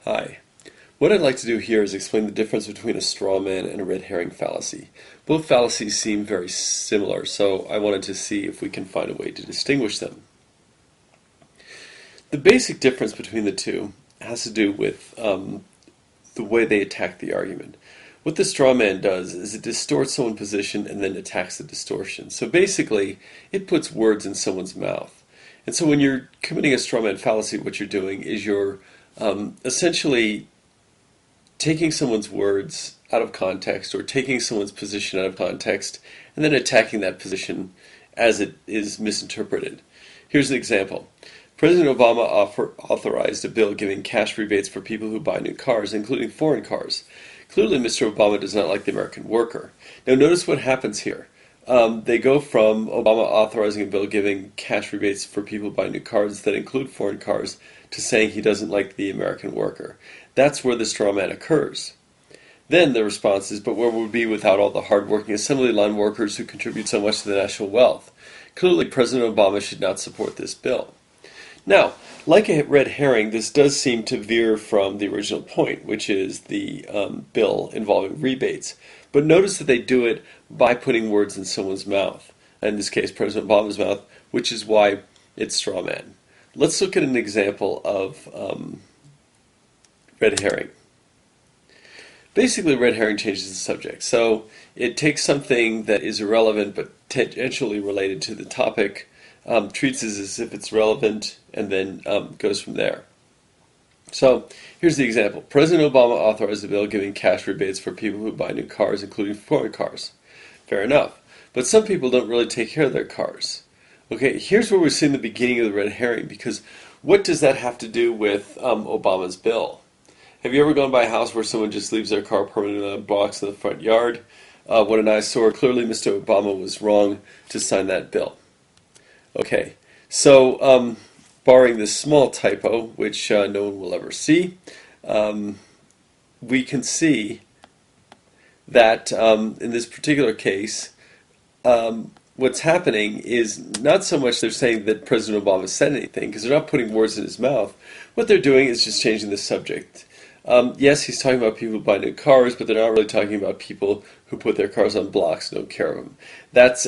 Hi. What I'd like to do here is explain the difference between a straw man and a red herring fallacy. Both fallacies seem very similar, so I wanted to see if we can find a way to distinguish them. The basic difference between the two has to do with the way they attack the argument. What the straw man does is it distorts someone's position and then attacks the distortion. So basically, it puts words in someone's mouth. And so when you're committing a straw man fallacy, what you're doing is you're essentially taking someone's words out of context or taking someone's position out of context and then attacking that position as it is misinterpreted. Here's an example. President Obama authorized a bill giving cash rebates for people who buy new cars, including foreign cars. Clearly, Mr. Obama does not like the American worker. Now, notice what happens here. They go from Obama authorizing a bill giving cash rebates for people who buy new cars that include foreign cars to saying he doesn't like the American worker. That's where the straw man occurs. Then the response is, but where would we be without all the hardworking assembly line workers who contribute so much to the national wealth? Clearly, President Obama should not support this bill. Now, like a red herring, this does seem to veer from the original point, which is the bill involving rebates. But notice that they do it by putting words in someone's mouth, in this case President Obama's mouth, which is why it's straw man. Let's look at an example of red herring. Basically, red herring changes the subject. So it takes something that is irrelevant but tangentially related to the topic, treats it as if it's relevant, and then goes from there. So here's the example. President Obama authorized a bill giving cash rebates for people who buy new cars, including foreign cars. Fair enough. But some people don't really take care of their cars. Okay, here's where we're seeing the beginning of the red herring, because what does that have to do with Obama's bill? Have you ever gone by a house where someone just leaves their car permanently on a box in the front yard? What an eyesore. Clearly, Mr. Obama was wrong to sign that bill. Okay, so barring this small typo, which no one will ever see, we can see that in this particular case, what's happening is not so much they're saying that President Obama said anything, because they're not putting words in his mouth. What they're doing is just changing the subject. Yes, he's talking about people who buy new cars, but they're not really talking about people who put their cars on blocks and don't care of them. That's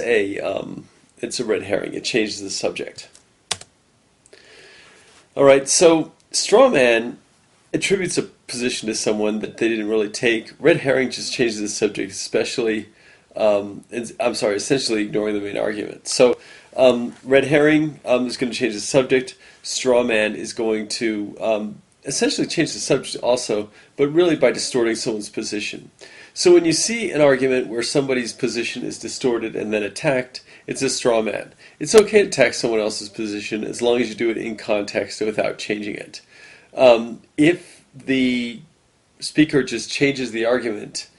it's a red herring. It changes the subject. All right, so straw man attributes a position to someone that they didn't really take. Red herring just changes the subject, essentially ignoring the main argument. So red herring is going to change the subject. Straw man is going to essentially change the subject also, but really by distorting someone's position. So when you see an argument where somebody's position is distorted and then attacked, it's a straw man. It's okay to attack someone else's position as long as you do it in context without changing it. If the speaker just changes the argument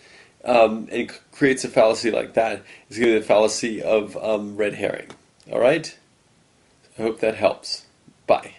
and creates a fallacy like that, it's going to be the fallacy of red herring. All right? I hope that helps. Bye.